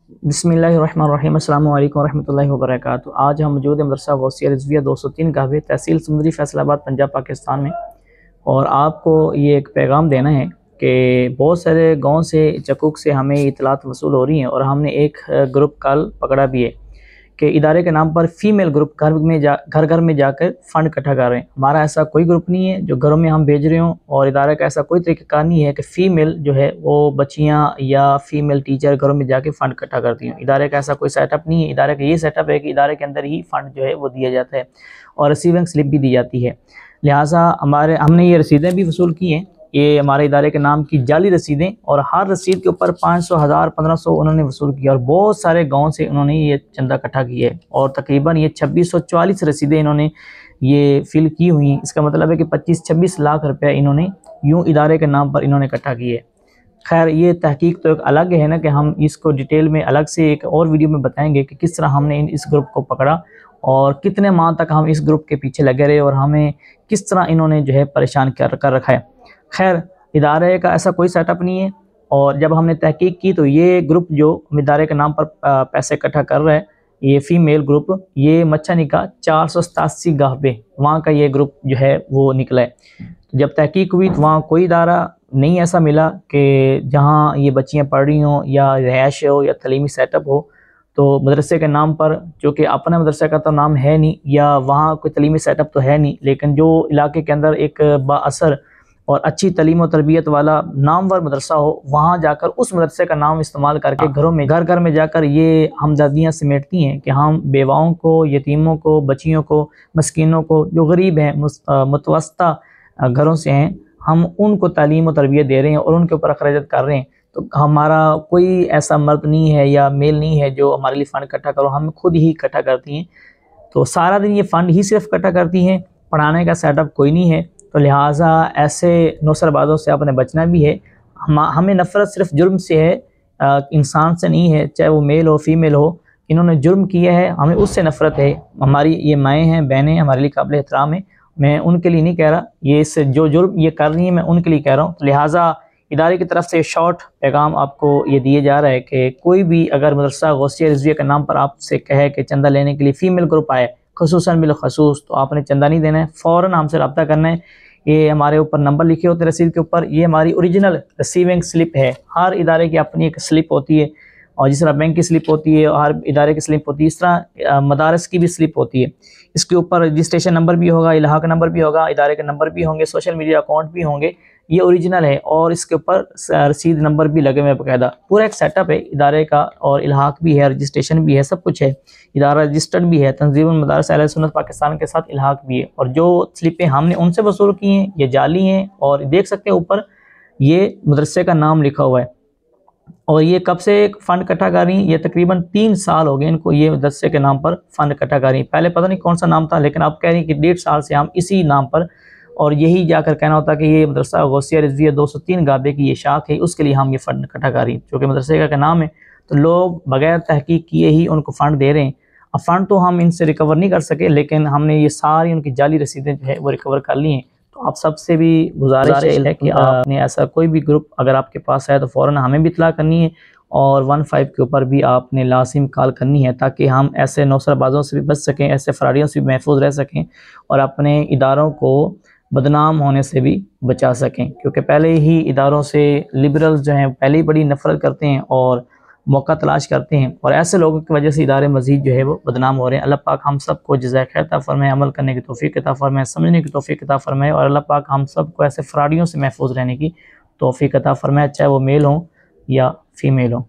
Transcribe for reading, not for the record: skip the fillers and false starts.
बिस्मिल्लाहिर्रहमानिर्रहीम। अस्सलामु अलैकुम रहमतुल्लाहि व बरकातुहू। आज हम मौजूद हैं मदरसा गौसिया रिजविया 203 गावे तहसील समुंदरी फैसलाबाद पंजाब पाकिस्तान में। और आपको ये एक पैगाम देना है कि बहुत सारे गांव से चकूक से हमें इतलात वसूल हो रही हैं और हमने एक ग्रुप कल पकड़ा भी है कि इदारे के नाम पर फ़ीमेल ग्रुप घर घर में जाकर फ़ंड इकट्ठा कर रहे हैं। हमारा ऐसा कोई ग्रुप नहीं है जो घरों में हम भेज रहे हों, और इदारे का ऐसा कोई तरीक़ाकार नहीं है कि फ़ीमेल जो है वो बच्चियाँ या फ़ीमेल टीचर घरों में जाके फ़ंड इकट्ठा करती हैं। इदारे का ऐसा कोई सेटअप नहीं है। इदारे का ये सेटअप है कि इदारे के अंदर ही फ़ंड जो है वो दिया जाता है और रिसीविंग स्लिप भी दी जाती है। लिहाजा हमने ये रसीदें भी वसूल की हैं। ये हमारे इदारे के नाम की जाली रसीदें, और हर रसीद के ऊपर 500, 1000, 1500 उन्होंने वसूल किया और बहुत सारे गांव से उन्होंने ये चंदा इकट्ठा किया है और तकरीबन ये 2640 रसीदें इन्होंने ये फिल की हुई। इसका मतलब है कि 25-26 लाख रुपया इन्होंने यूँ इदारे के नाम पर इन्होंने इकट्ठा किए। खैर, ये तहकीक तो एक अलग है ना, कि हम इसको डिटेल में अलग से एक और वीडियो में बताएंगे कि किस तरह हमने इस ग्रुप को पकड़ा और कितने माह तक हम इस ग्रुप के पीछे लगे रहे और हमें किस तरह इन्होंने जो है परेशान कर रखा है। खैर, इदारे का ऐसा कोई सेटअप नहीं है। और जब हमने तहकीक की तो ये ग्रुप जो इदारे के नाम पर पैसे इकट्ठा कर रहा है, ये फ़ीमेल ग्रुप, ये मच्छनी का 487 गाहबे वहाँ का ये ग्रुप जो है वो निकला है। तो जब तहकीक हुई तो वहाँ कोई इदारा नहीं ऐसा मिला कि जहाँ ये बच्चियाँ पढ़ रही हों या रिहायश हो या तलीमी सेटअप हो। तो मदरसे के नाम पर, जो कि अपने मदरसे का तो नाम है नहीं या वहाँ कोई तलीमी सेटअप तो है नहीं, लेकिन जो इलाके के अंदर एक बाअसर और अच्छी तलीम और तरबियत वाला नामवर मदरसा हो, वहाँ जाकर उस मदरसे का नाम इस्तेमाल करके घरों में घर घर में जाकर ये हमदर्दियाँ समेटती हैं कि हम बेवाओं को, यतीमों को, बच्चियों को, मस्कीनों को, जो गरीब हैं, मुतवस्ता घरों से हैं, हम उनको तालीम और तरबियत दे रहे हैं और उनके ऊपर अखराजात कर रहे हैं। तो हमारा कोई ऐसा मर्द नहीं है या मेल नहीं है जो हमारे लिए फ़ंड इकट्ठा करो, हम खुद ही इकट्ठा करती हैं। तो सारा दिन ये फ़ंड ही सिर्फ इकट्ठा करती हैं, पढ़ाने का सेटअप कोई नहीं है। तो लिहाजा ऐसे नौसरबाजों से आपने बचना भी है। हमें नफ़रत सिर्फ जुर्म से है, इंसान से नहीं है, चाहे वो मेल हो फ़ीमेल हो। इन्होंने जुर्म किया है, हमें उससे नफ़रत है। हमारी ये माएँ हैं, बहनें हैं, हमारे लिए काबिल एहतराम है। मैं उनके लिए नहीं कह रहा, ये इससे जो जुर्म ये कर रही हैं मैं उनके लिए कह रहा हूँ। तो लिहाजा इदारे की तरफ से शॉर्ट पैगाम आपको ये दिया जा रहा है कि कोई भी अगर मदरसा गौसिया रिजविया के नाम पर आपसे कहे कि चंदा लेने के लिए फ़ीमेल ग्रुप आए, खुसूसन बिलखसूस, तो आपने चंदा नहीं देना है, फ़ौरन हमसे रब्ता करना है। ये हमारे ऊपर नंबर लिखे होते हैं रसीद के ऊपर, ये हमारी ओरिजिनल रसीविंग स्लिप है। हर इदारे की अपनी एक स्लिप होती है, और जिस तरह बैंक की स्लिप होती है और हर इदारे की स्लिप होती है, इस तरह मदारस की भी स्लिप होती है। इसके ऊपर रजिस्ट्रेशन नंबर भी होगा, इलाहा का नंबर भी होगा, इदारे के नंबर भी होंगे, सोशल मीडिया अकाउंट भी होंगे। ये ओरिजिनल है और इसके ऊपर रसीद नंबर भी लगे हुए हैं बाकायदा। पूरा एक सेटअप है इदारे का, और इलाहाक भी है, रजिस्ट्रेशन भी है, सब कुछ है। इदारा रजिस्टर्ड भी है, तंजीमुल मदारिस अहले सुन्नत पाकिस्तान के साथ इलाहाक भी है। और जो स्लिपें हमने उनसे वसूल की हैं ये जाली हैं, और देख सकते हैं ऊपर ये मदरसे का नाम लिखा हुआ है। और ये कब से फ़ंड इकट्ठा कर रही हैं, ये तकरीबन 3 साल हो गए इनको ये मदरसे के नाम पर फ़ंड इकट्ठा कर रही हैं। पहले पता नहीं कौन सा नाम था, लेकिन अब कह रही हैं कि 1.5 साल से हम इसी नाम पर, और यही जाकर कहना होता है कि ये मदरसा गौसिया रिजविया 203 गाबे की ये शाख है, उसके लिए हम ये फ़ंड इकट्ठा कर रही हैं। चूँकि मदरसे का नाम है तो लोग बगैर तहकीक किए ही उनको फ़ंड दे रहे हैं। अब फ़ंड तो हम इनसे रिकवर नहीं कर सके, लेकिन हमने ये सारी उनकी जाली रसीदें जो है वो रिकवर कर ली हैं। तो आप सबसे भी गुजारिश है कि आपने ऐसा कोई भी ग्रुप अगर आपके पास है तो फ़ौरन हमें भी इत्तला करनी है, और 15 के ऊपर भी आपने लाजिम कॉल करनी है, ताकि हम ऐसे नौसरबाजों से भी बच सकें, ऐसे फराडियों से भी महफूज रह सकें और अपने इदारों को बदनाम होने से भी बचा सकें। क्योंकि पहले ही इदारों से लिबरल्स जो हैं पहले ही बड़ी नफ़रत करते हैं और मौका तलाश करते हैं, और ऐसे लोगों की वजह से इदारे मज़ीद जो है वो बदनाम हो रहे हैं। अल्लाह पाक हम सब को जज़ाए खैर अता फरमाए, अमल करने की तौफ़ीक़ अता फरमाए, समझने की तौफ़ीक़ अता फरमाए, और अल्लाह पाक हम सब को ऐसे फ्रॉडियों से महफूज रहने की तौफ़ीक़ अता फरमाए, चाहे वो मेल हों या फ़ीमेल हों।